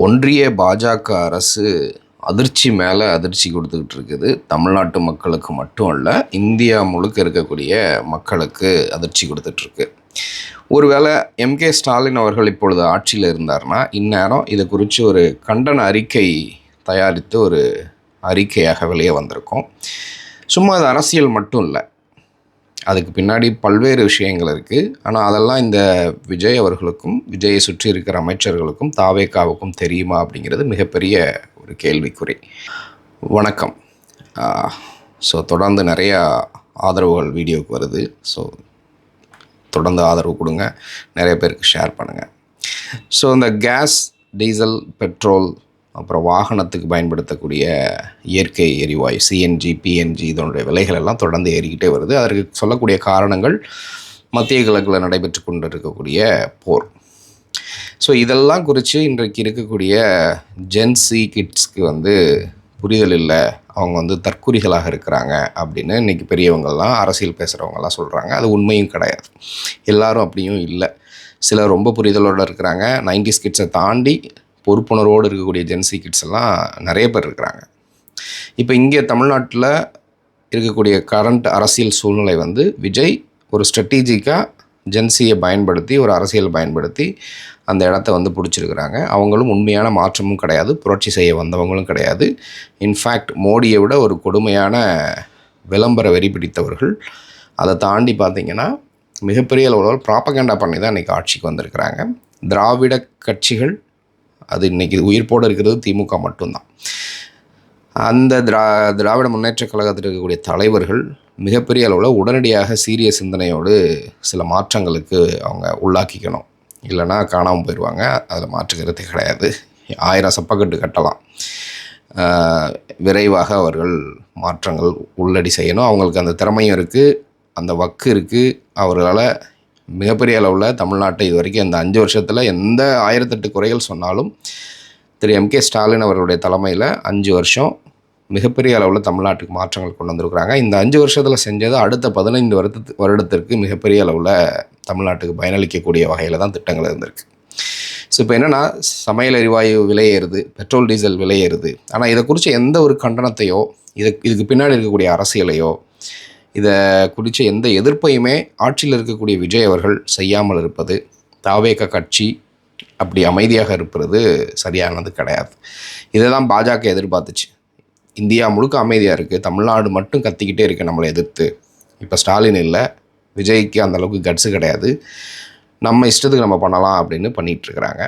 ஒன்றிய பாஜக அரசு அதிர்ச்சி மேலே அதிர்ச்சி கொடுத்துக்கிட்டு இருக்குது. தமிழ்நாட்டு மக்களுக்கு மட்டும் அல்ல, இந்தியா முழுக்க இருக்கக்கூடிய மக்களுக்கு அதிர்ச்சி கொடுத்துட்ருக்கு. ஒருவேளை எம்கே ஸ்டாலின் அவர்கள் இப்பொழுது ஆட்சியில் இருந்தார்னா, இந்நேரம் இதை குறித்து ஒரு கண்டன அறிக்கை தயாரித்து ஒரு அறிக்கையாக வெளியே வந்திருக்கும். சும்மா அது அரசியல் மட்டும் இல்லை, அதுக்கு பின்னாடி பல்வேறு விஷயங்கள் இருக்குது. ஆனால் அதெல்லாம் இந்த விஜய் அவர்களுக்கும் விஜயை சுற்றி இருக்கிற அமைச்சர்களுக்கும் தாவேகாவுக்கும் தெரியுமா அப்படிங்கிறது மிகப்பெரிய ஒரு கேள்விக்குறி. வணக்கம். தொடர்ந்து நிறையா ஆதரவுகள் வீடியோவுக்கு வருது. தொடர்ந்து ஆதரவு கொடுங்க, நிறைய பேருக்கு ஷேர் பண்ணுங்கள். இந்த கேஸ், டீசல், பெட்ரோல், அப்புறம் வாகனத்துக்கு பயன்படுத்தக்கூடிய இயற்கை எரிவாயு சிஎன்ஜி, பிஎன்ஜி இதனுடைய விலைகள் எல்லாம் தொடர்ந்து ஏறிக்கிட்டே வருது. அதற்கு சொல்லக்கூடிய காரணங்கள் மத்திய கிழக்கில் நடைபெற்று கொண்டு இருக்கக்கூடிய போர். இதெல்லாம் குறித்து இன்றைக்கு இருக்கக்கூடிய ஜென்சி கிட்ஸ்க்கு புரிதல் இல்லை, அவங்க தற்குறிகளாக இருக்கிறாங்க அப்படின்னு இன்றைக்கி பெரியவங்கள்லாம், அரசியல் பேசுகிறவங்கலாம் சொல்கிறாங்க. அது உண்மையும் கிடையாது. எல்லாரும் அப்படியும் இல்லை. சிலர் ரொம்ப புரிதலோடு இருக்கிறாங்க. 90s கிட்ஸை தாண்டி பொறுப்புணர்வோடு இருக்கக்கூடிய ஜென்சி கிட்ஸ் எல்லாம் நிறைய பேர் இருக்கிறாங்க. இப்போ இங்கே தமிழ்நாட்டில் இருக்கக்கூடிய கரண்ட் அரசியல் சூழ்நிலை விஜய் ஒரு ஸ்ட்ராட்டஜிக்காக ஜென்சியை பயன்படுத்தி, ஒரு அரசியல் பயன்படுத்தி அந்த இடத்த பிடிச்சிருக்கிறாங்க. அவங்களும் உண்மையான மாற்றமும் கிடையாது, புரட்சி செய்ய வந்தவங்களும் கிடையாது. இன்ஃபேக்ட் மோடியை விட ஒரு கொடுமையான விளம்பர வெறி பிடித்தவர்கள். அதை தாண்டி பார்த்திங்கன்னா மிகப்பெரிய அளவில் ப்ராப்பகேண்டா பண்ணி தான் இன்றைக்கி ஆட்சிக்கு வந்திருக்கிறாங்க. திராவிட கட்சிகள், அது இன்றைக்கி உயிர்ப்போடு இருக்கிறது திமுக மட்டும்தான். அந்த திராவிட முன்னேற்றக் கழகத்தில் இருக்கக்கூடிய தலைவர்கள் மிகப்பெரிய அளவில் உடனடியாக சீரிய சிந்தனையோடு சில மாற்றங்களுக்கு அவங்க உள்ளாக்கிக்கணும். இல்லைனா காணாமல் போயிடுவாங்க. அதில் மாற்றுக்கிறதே கிடையாது. 1000 சப்பக்கட்டு கட்டலாம். விரைவாக அவர்கள் மாற்றங்கள் உள்ளடி செய்யணும். அவங்களுக்கு அந்த திறமையும் இருக்குது, அந்த வக்கு இருக்குது. அவர்களால் மிகப்பெரிய அளவில் தமிழ்நாட்டை இது வரைக்கும் இந்த 5 வருஷத்தில் எந்த 1008 குறைகள் சொன்னாலும் திரு எம்கே ஸ்டாலின் அவர்களுடைய தலைமையில் 5 வருஷம் மிகப்பெரிய அளவில் தமிழ்நாட்டுக்கு மாற்றங்கள் கொண்டு வந்திருக்கிறாங்க. இந்த 5 வருஷத்தில் செஞ்சது அடுத்த 15 வருடத்திற்கு மிகப்பெரிய அளவில் தமிழ்நாட்டுக்கு பயனளிக்கக்கூடிய வகையில் தான் திட்டங்கள் இருந்திருக்கு. இப்போ என்னென்னா, சமையல் எரிவாயு விலையேறுது, பெட்ரோல் டீசல் விலையேறுது. ஆனால் இதை குறித்து எந்த ஒரு கண்டனத்தையோ, இதுக்கு பின்னாடி இருக்கக்கூடிய அரசியலையோ, இதை குறித்த எந்த எதிர்ப்பையுமே ஆட்சியில் இருக்கக்கூடிய விஜய் அவர்கள் செய்யாமல் இருப்பது, தாவேக கட்சி அப்படி அமைதியாக இருப்பது சரியானது கிடையாது. இதை தான் பாஜக எதிர்பார்த்துச்சு. இந்தியா முழுக்க அமைதியாக இருக்குது, தமிழ்நாடு மட்டும் கத்திக்கிட்டே இருக்குது நம்மளை எதிர்த்து. இப்போ ஸ்டாலின் இல்லை, விஜய்க்கு அந்தளவுக்கு கட்ஸு கிடையாது, நம்ம இஷ்டத்துக்கு நம்ம பண்ணலாம் அப்படின்னு பண்ணிகிட்ருக்குறாங்க.